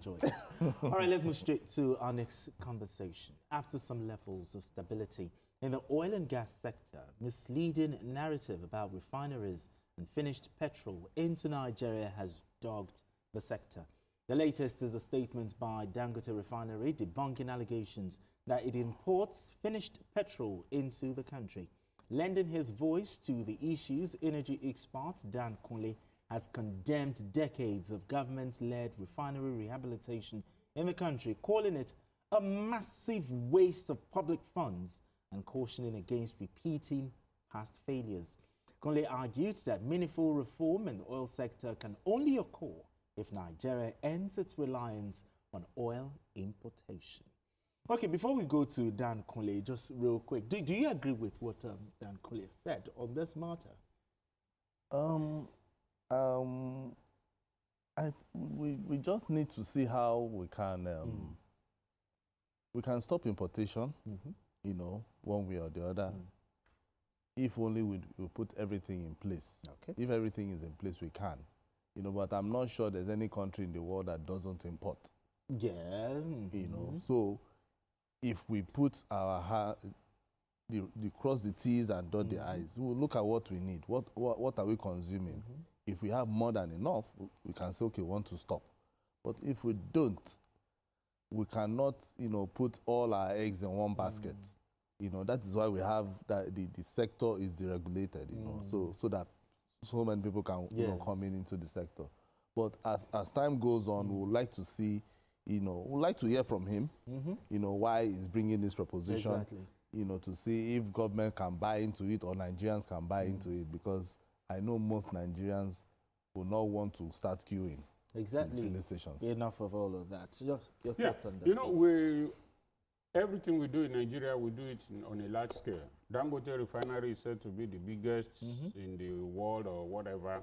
enjoyed it. All right, let's move straight to our next conversation. After some levels of stability in the oil and gas sector, misleading narrative about refineries and finished petrol into Nigeria has dogged the sector. The latest is a statement by Dangote Refinery debunking allegations that it imports finished petrol into the country. Lending his voice to the issues, energy expert Dan Kunle has condemned decades of government-led refinery rehabilitation in the country, calling it a massive waste of public funds and cautioning against repeating past failures. Kunle argued that meaningful reform in the oil sector can only occur if Nigeria ends its reliance on oil importation. Okay, before we go to Dan Kunle, just real quick, do you agree with what Dan Kunle said on this matter? We just need to see how we can stop importation, you know, one way or the other. If only we put everything in place. Okay. If everything is in place, we can. You know, but I'm not sure there's any country in the world that doesn't import. Yeah. You know, so if we put our cross the T's and dot the I's, we'll look at what we need. What are we consuming? If we have more than enough, we can say, okay, we want to stop. But if we don't, we cannot, you know, put all our eggs in one basket. You know, that is why we have that the sector is deregulated, you know, so that so many people can you know, come into the sector. But as time goes on, we would like to see, you know, we'd like to hear from him, you know, why he's bringing this proposition, you know, to see if government can buy into it or Nigerians can buy into it, because I know most Nigerians will not want to start queuing. Exactly. In filling stations. Enough of all of that. Your thoughts on this? You know, everything we do in Nigeria, we do it on a large scale. Dangote Refinery is said to be the biggest in the world or whatever.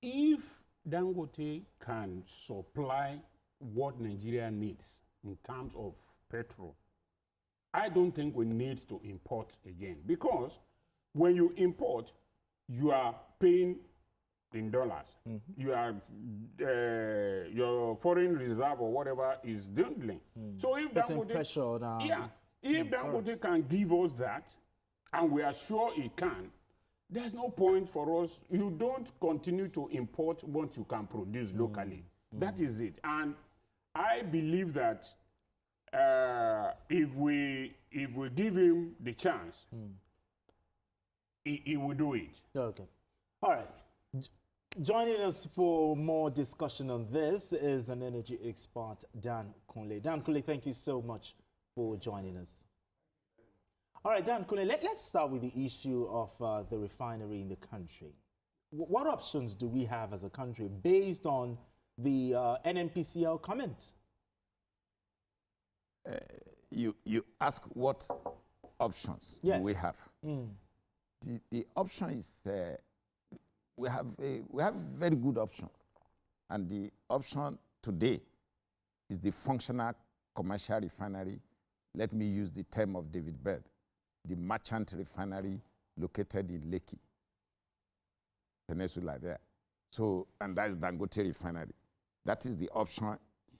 If Dangote can supply what Nigeria needs in terms of petrol, I don't think we need to import again. Because when you import, you are paying in dollars. You are, your foreign reserve or whatever is dwindling. So if Dangote, pressure on, if Dangote can give us that, and we are sure it can, there's no point for us. You don't continue to import what you can produce locally. That is it. And I believe that if we give him the chance, he will do it. Okay. All right. Joining us for more discussion on this is an energy expert, Dan Kunle. Dan Kunle, thank you so much for joining us. All right, Dan Kunle, let's start with the issue of the refinery in the country. What options do we have as a country based on the NNPCL comment? You ask what options do we have. The option is we have a very good option, and the option today is the functional commercial refinery. Let me use the term of David Bird, the merchant refinery located in Lekki Peninsula there. So, and that's Dangote Refinery. That is the option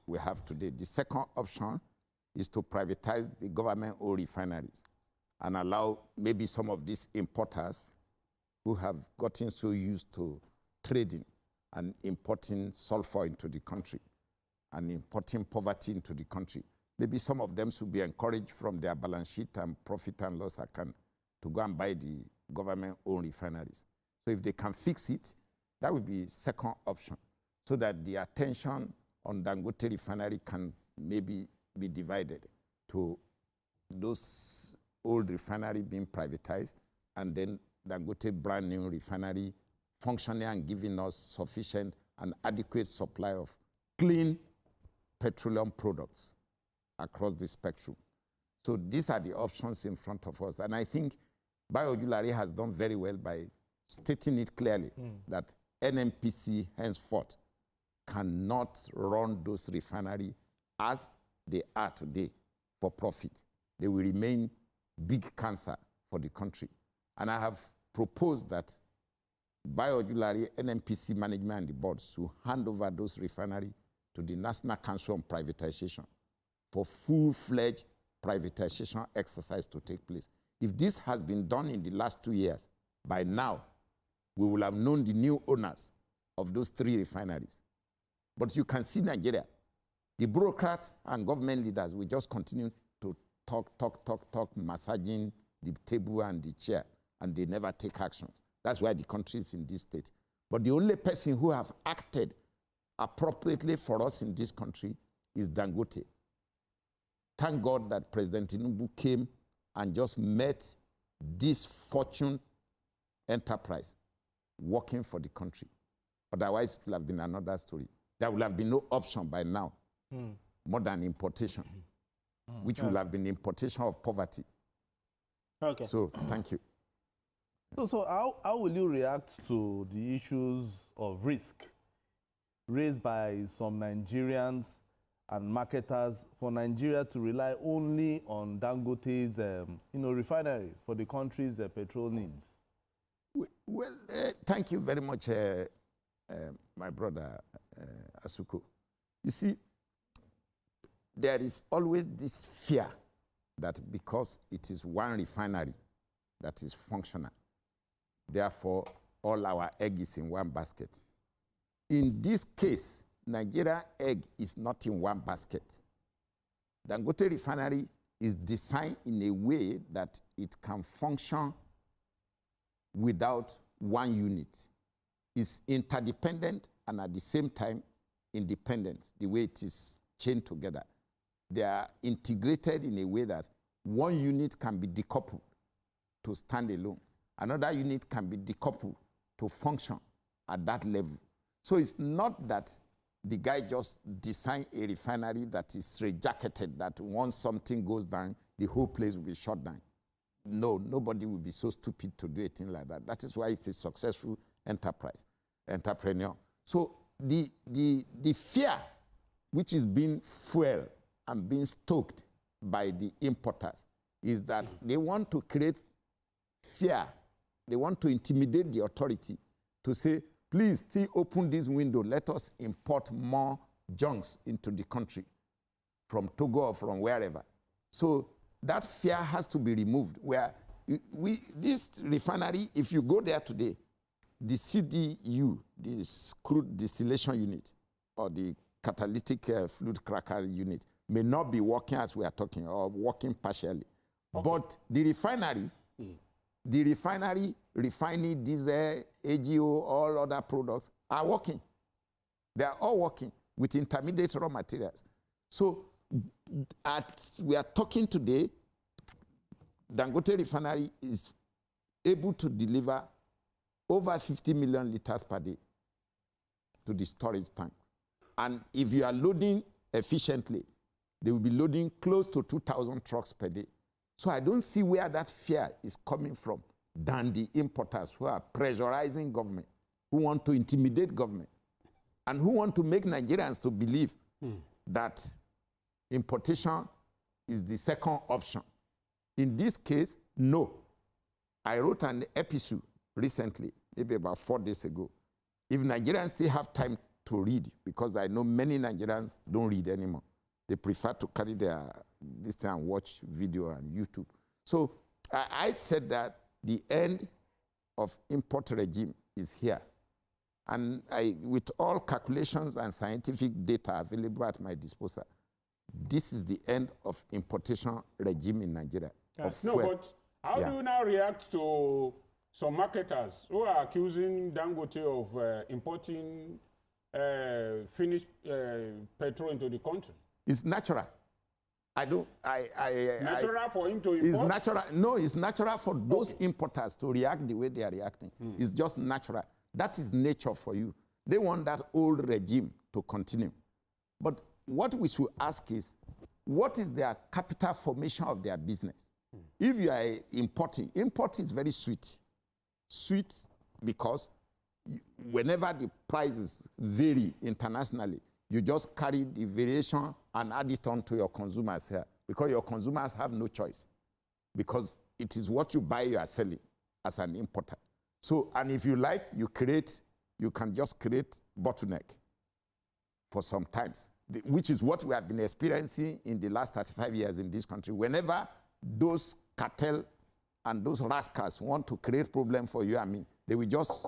we have today. The second option is to privatize the government-owned refineries and allow maybe some of these importers who have gotten so used to trading and importing sulfur into the country and importing poverty into the country. Maybe some of them should be encouraged from their balance sheet and profit and loss account to go and buy the government-owned refineries. So if they can fix it, that would be second option, so that the attention on Dangote Refinery can maybe be divided to those old refinery being privatized, and then Dangote brand new refinery functioning and giving us sufficient and adequate supply of clean petroleum products across the spectrum. So these are the options in front of us. And I think Bayojulari has done very well by stating it clearly that NNPC henceforth cannot run those refineries as they are today for profit. They will remain big cancer for the country. And I have proposed that Bayojulari, NNPC management and the board should hand over those refineries to the National Council on Privatization for full-fledged privatization exercise to take place. If this has been done in the last 2 years, by now, we will have known the new owners of those 3 refineries. But you can see Nigeria. The bureaucrats and government leaders will just continue to talk, massaging the table and the chair, and they never take actions. That's why the country is in this state. But the only person who have acted appropriately for us in this country is Dangote. Thank God that President Tinubu came and just met this fortune enterprise working for the country. Otherwise, it will have been another story. There will have been no option by now more than importation, which will have been importation of poverty. Okay. So, thank you. So how will you react to the issues of risk raised by some Nigerians and marketers for Nigeria to rely only on Dangote's refinery for the country's petrol needs? Well, thank you very much, my brother Asuko. You see, there is always this fear that because it is one refinery that is functional, therefore all our egg is in one basket. In this case, Nigeria egg is not in one basket. Dangote refinery is designed in a way that it can function without one unit. It's interdependent and at the same time independent, the way it is chained together. They are integrated in a way that one unit can be decoupled to stand alone. Another unit can be decoupled to function at that level. So it's not that the guy just designed a refinery that is rejacketed, that once something goes down, the whole place will be shut down. No, nobody will be so stupid to do a thing like that. That is why it's a successful entrepreneur. So the fear which is being fueled and being stoked by the importers is that they want to create fear. They want to intimidate the authority to say, please still open this window. Let us import more junks into the country from Togo or from wherever. So that fear has to be removed. Where this refinery, if you go there today, the CDU, the crude distillation unit, or the catalytic fluid cracker unit, may not be working as we are talking, or working partially. Okay. But the refinery, refining diesel, AGO, all other products are working. They are all working with intermediate raw materials. So we are talking today, Dangote refinery is able to deliver over 50 million liters per day to the storage tanks. And if you are loading efficiently, they will be loading close to 2,000 trucks per day. So I don't see where that fear is coming from than the importers who are pressurizing government, who want to intimidate government, and who want to make Nigerians to believe that importation is the second option. In this case, no. I wrote an episode recently, maybe about 4 days ago. If Nigerians still have time to read, because I know many Nigerians don't read anymore. They prefer to carry this thing and watch video on YouTube. So I said that the end of import regime is here. And with all calculations and scientific data available at my disposal, this is the end of importation regime in Nigeria. No, but how do you now react to some marketers who are accusing Dangote of importing finished petrol into the country? It's natural. Natural for him to import? It's natural. No, it's natural for those importers to react the way they are reacting. It's just natural. That is nature for you. They want that old regime to continue. But what we should ask is, what is their capital formation of their business? If you are importing, import is very sweet. Sweet because whenever the prices vary internationally, you just carry the variation and add it on to your consumers here, because your consumers have no choice, because it is what you buy you are selling as an importer. So, and if you like, you can just create bottleneck for some times, which is what we have been experiencing in the last 35 years in this country. Whenever those cartel and those rascals want to create problem for you and me, they will just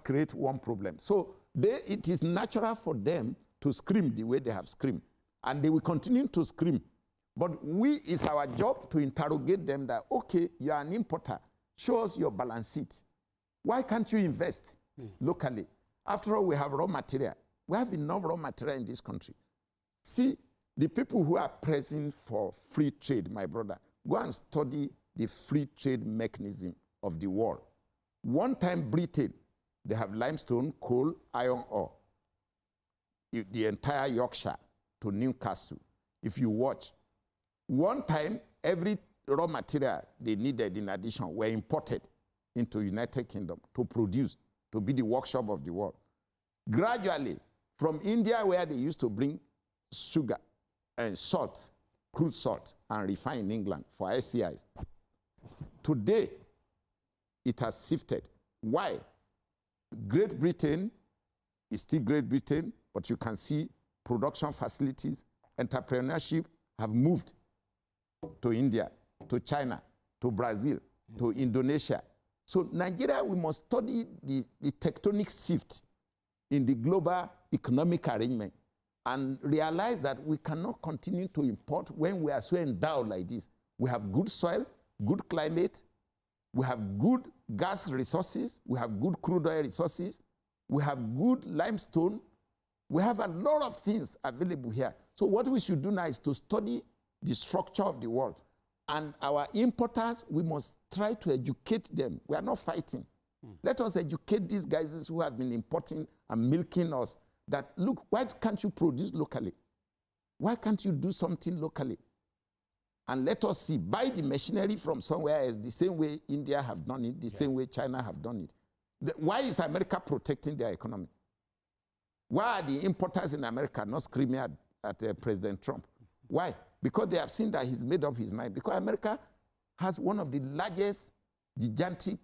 create one problem. So it is natural for them to scream the way they have screamed, and they will continue to scream. But it's our job to interrogate them that, okay, you are an importer, show us your balance sheet. Why can't you invest locally? After all, we have raw material. We have enough raw material in this country. See, the people who are pressing for free trade, my brother, go and study the free trade mechanism of the world. One time, Britain, they have limestone, coal, iron ore. The entire Yorkshire to Newcastle. If you watch, one time, every raw material they needed in addition were imported into United Kingdom to produce, to be the workshop of the world. Gradually, from India, where they used to bring sugar and salt, crude salt, and refine in England for SCIs, today, it has shifted. Why? Great Britain is still Great Britain, but you can see production facilities, entrepreneurship have moved to India, to China, to Brazil, to Indonesia. So Nigeria, we must study the tectonic shift in the global economic arrangement and realize that we cannot continue to import when we are so endowed like this. We have good soil, good climate, we have good gas resources, we have good crude oil resources, we have good limestone, we have a lot of things available here. So what we should do now is to study the structure of the world. And our importers, we must try to educate them. We are not fighting. Let us educate these guys who have been importing and milking us that, look, why can't you produce locally? Why can't you do something locally? And let us see, buy the machinery from somewhere else, the same way India have done it, the same way China have done it. Why is America protecting their economy? Why are the importers in America not screaming at President Trump? Why? Because they have seen that he's made up his mind. Because America has one of the largest gigantic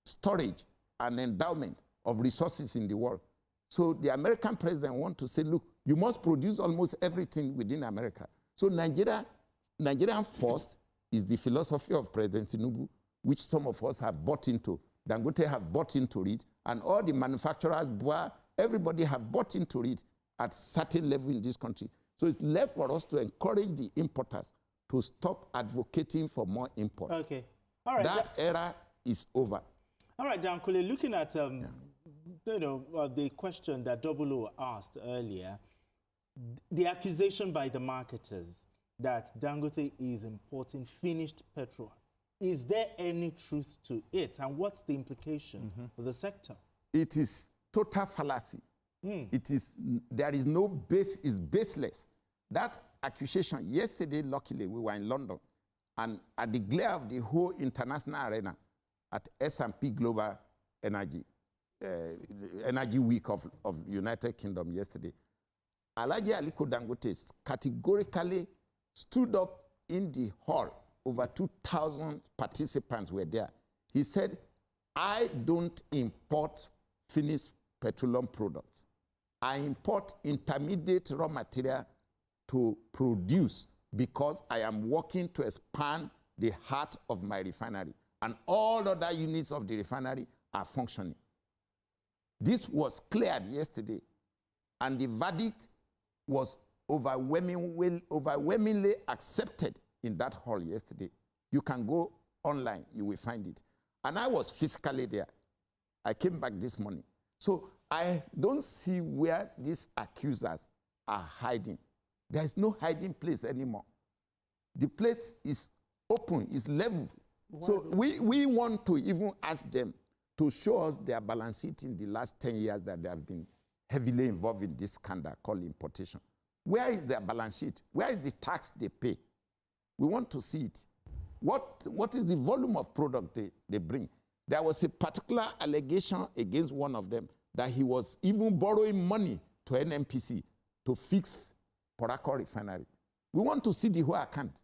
storage and endowment of resources in the world. So the American president wants to say, look, you must produce almost everything within America. So Nigerian first is the philosophy of President Tinubu, which some of us have bought into. Dangote have bought into it, and all the manufacturers, everybody have bought into it at certain level in this country. So it's left for us to encourage the importers to stop advocating for more import. Okay. All right. That era is over. All right, Kunle, looking at the question that Double O asked earlier, the accusation by the marketers that Dangote is importing finished petrol. Is there any truth to it? And what's the implication for the sector? It is total fallacy. There is no base, it's baseless. That accusation, yesterday, luckily, we were in London, and at the glare of the whole international arena at S&P Global Energy, Energy Week of United Kingdom yesterday, Alhaji Aliko Dangote categorically stood up in the hall. Over 2,000 participants were there. He said, I don't import finished petroleum products. I import intermediate raw material to produce because I am working to expand the heart of my refinery. And all other units of the refinery are functioning. This was cleared yesterday, and the verdict was overwhelmingly accepted in that hall yesterday. You can go online, you will find it. And I was physically there. I came back this morning. So I don't see where these accusers are hiding. There is no hiding place anymore. The place is open, is level. So we want to even ask them to show us their balance sheet in the last 10 years that they have been heavily involved in this scandal called importation. Where is their balance sheet? Where is the tax they pay? We want to see it. What is the volume of product they bring? There was a particular allegation against one of them that he was even borrowing money to NNPC to fix Port Harcourt refinery. We want to see the whole account.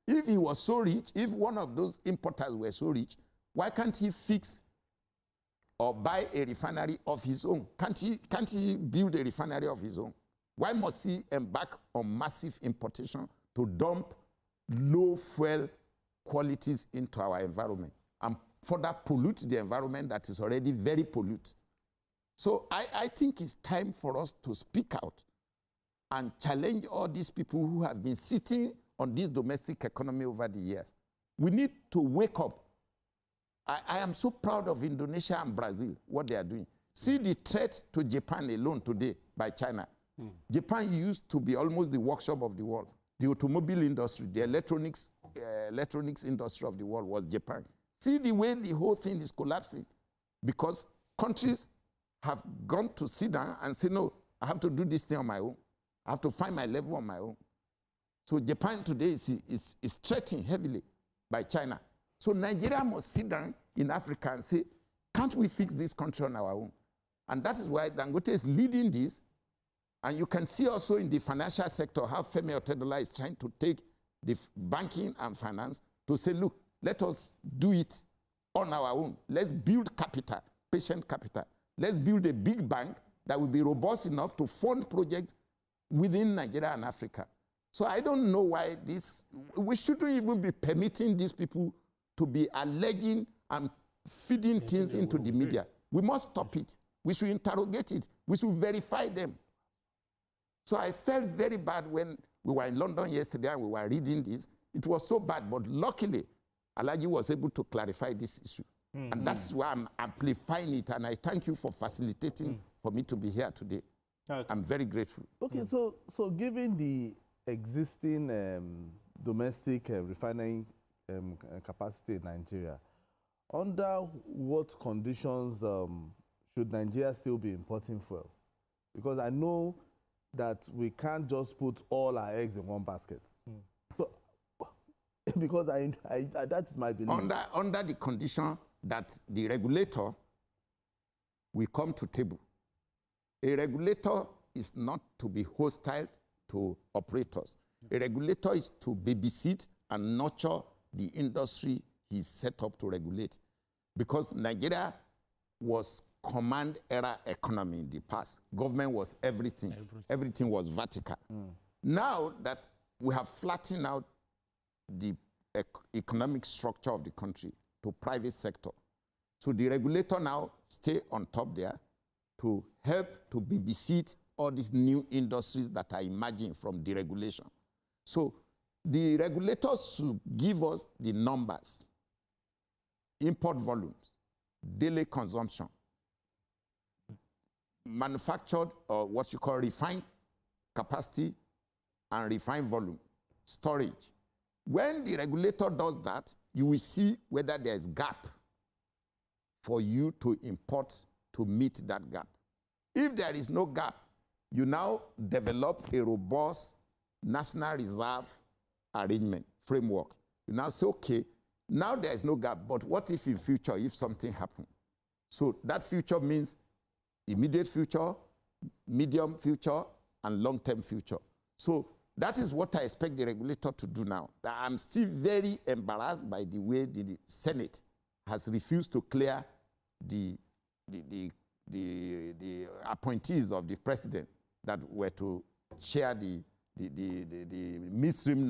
If he was so rich, if one of those importers were so rich, why can't he fix or buy a refinery of his own? Can't he build a refinery of his own? Why must he embark on massive importation to dump low fuel qualities into our environment and further pollute the environment that is already very polluted? So I think it's time for us to speak out and challenge all these people who have been sitting on this domestic economy over the years. We need to wake up. I am so proud of Indonesia and Brazil, what they are doing. See the threat to Japan alone today by China. Japan used to be almost the workshop of the world. The automobile industry, the electronics industry of the world was Japan. See the way the whole thing is collapsing because countries have gone to sit down and say, no, I have to do this thing on my own. I have to find my level on my own. So Japan today is threatened heavily by China. So Nigeria must sit down in Africa and say, can't we fix this country on our own? And that is why Dangote is leading this. And you can see also in the financial sector how Femi Otedola is trying to take the banking and finance to say, look, let us do it on our own. Let's build capital, patient capital. Let's build a big bank that will be robust enough to fund projects within Nigeria and Africa. So I don't know why we shouldn't even be permitting these people to be alleging and feeding things into the media. We must stop it. We should interrogate it. We should verify them. So I felt very bad when we were in London yesterday and we were reading this. It was so bad, but luckily, Alhaji was able to clarify this issue. And that's why I'm amplifying it, and I thank you for facilitating for me to be here today. Okay. I'm very grateful. Okay, so given the existing domestic refining capacity in Nigeria, under what conditions should Nigeria still be importing fuel? Because I know that we can't just put all our eggs in one basket. So, because that is my belief. Under the condition that the regulator will come to table. A regulator is not to be hostile to operators. A regulator is to babysit and nurture the industry he's set up to regulate. Because Nigeria was command era economy in the past. Government was everything. Everything was vertical. Now that we have flattened out the economic structure of the country to private sector. So the regulator now stay on top there to help to babysit all these new industries that are emerging from deregulation. So the regulators should give us the numbers, import volumes, daily consumption, manufactured or what you call refined capacity and refined volume, storage. When the regulator does that, you will see whether there is gap for you to import to meet that gap. If there is no gap, you now develop a robust national reserve arrangement framework. You now say, okay, now there is no gap, but what if in future, if something happens? So that future means immediate future, medium future, and long-term future. So that is what I expect the regulator to do now. I'm still very embarrassed by the way the Senate has refused to clear the appointees of the president that were to chair the midstream,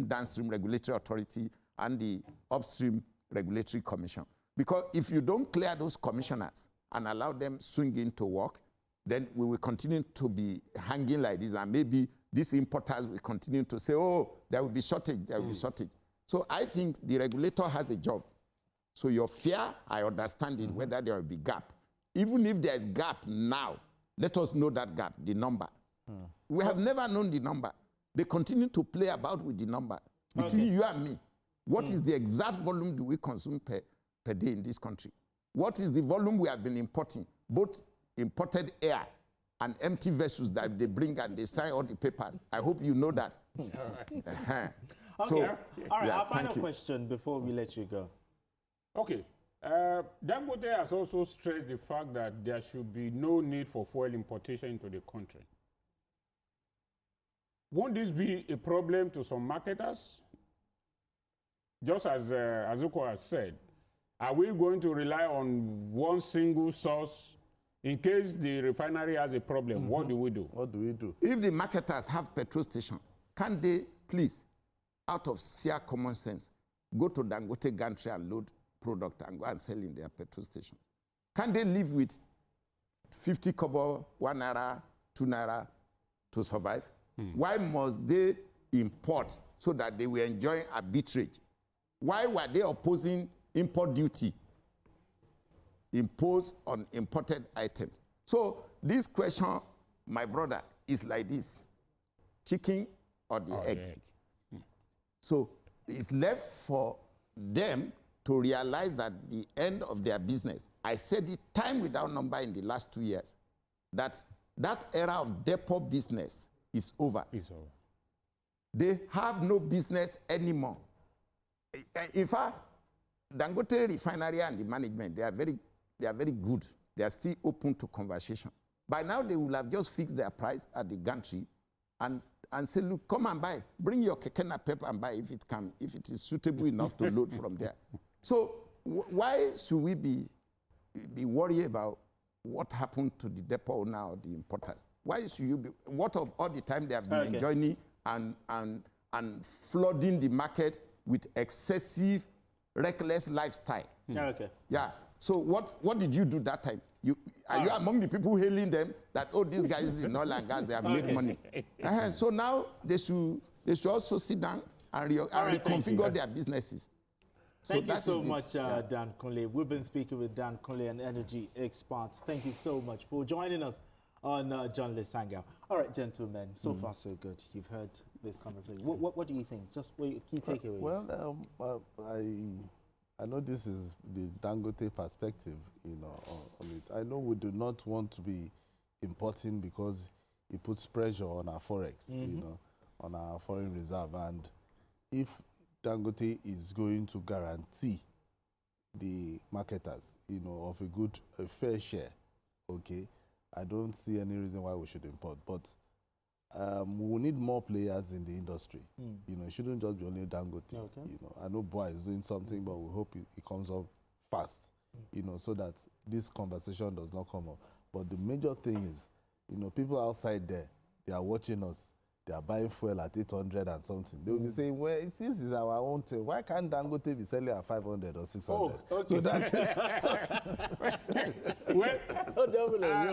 downstream regulatory authority and the upstream regulatory commission. Because if you don't clear those commissioners and allow them swing into work, then we will continue to be hanging like this, and maybe these importers will continue to say, oh, there will be shortage, there will be shortage. So I think the regulator has a job. So your fear, I understand it, whether there will be gap. Even if there is gap now, let us know that gap, the number. We have never known the number. They continue to play about with the number. Between you and me, what is the exact volume do we consume per day in this country? What is the volume we have been importing? Both imported air and empty vessels that they bring and they sign all the papers. I hope you know that. Okay. So, all right, our final question before we let you go. Okay. Dangote has also stressed the fact that there should be no need for fuel importation into the country. Won't this be a problem to some marketers? Just as Azuko has said, Are we going to rely on one single source? In case the refinery has a problem, what do we do? What do we do? If the marketers have petrol station, can they please, out of sheer common sense, go to Dangote gantry and load product and go and sell in their petrol station? Can they live with 50 kobo, 1 naira, 2 naira to survive? Why must they import so that they will enjoy arbitrage? Why were they opposing import duty imposed on imported items? So this question, my brother, is like this: chicken or the egg? So it's left for them to realize that the end of their business, I said it time without number in the last 2 years, that era of depot business is over. It's over. They have no business anymore. In fact, Dangote refinery and the management, they are very good. They are still open to conversation. By now, they will have just fixed their price at the gantry and say, look, come and buy. Bring your kekena pepper and buy if it is suitable enough to load from there. So why should we be worried about what happened to the depot now, or the importers? Why should you be? What of all the time they have been enjoying and flooding the market with excessive, reckless lifestyle? Okay. Yeah. So what did you do that time? Are you among the people hailing them that, oh, these guys in oil and gas, they have made money? So now they should also sit down and reconfigure their businesses. Thank you so much, Dan Kunle. We've been speaking with Dan Kunle, an energy expert. Thank you so much for joining us on Journalist Hangout. All right, gentlemen, so far so good. You've heard this conversation. What do you think? Just what your key takeaways? Well, I know this is the Dangote perspective, on it. I know we do not want to be importing because it puts pressure on our forex, on our foreign reserve. And if Dangote is going to guarantee the marketers, of a fair share, okay, I don't see any reason why we should import. But we will need more players in the industry. It shouldn't just be only Dangote. Okay. I know Boa is doing something, but we hope it comes up fast, so that this conversation does not come up. But the major thing is, people outside there, they are watching us. They are buying fuel at 800 and something. They will be saying, well, since it's our own thing, why can't Dangote be selling at 500 or 600? Oh, okay. So that is... Well,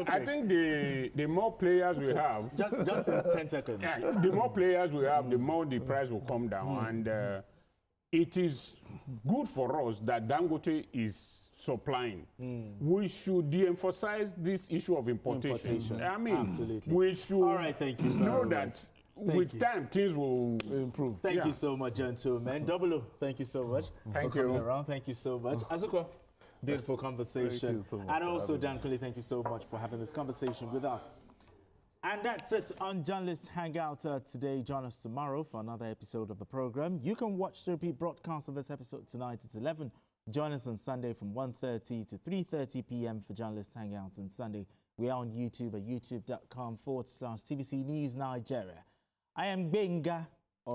I think the more players we have... just in 10 seconds. The more players we have, the more the price will come down. And it is good for us that Dangote is supplying. We should de-emphasize this issue of importation. I mean, absolutely. We should All right, thank you know very that much. with time, things will improve. Thank you so much, gentlemen. Double O, thank you so much for coming around. Thank you so much. Azuko, beautiful conversation. Thank you so much and also, Dan Kunle, thank you so much for having this conversation with us. And that's it on Journalist Hangout today. Join us tomorrow for another episode of the program. You can watch the repeat broadcast of this episode tonight at 11. Join us on Sunday from 1:30 to 3:30 p.m. for Journalist Hangouts on Sunday. We are on YouTube at youtube.com/TVC News Nigeria. I am Benga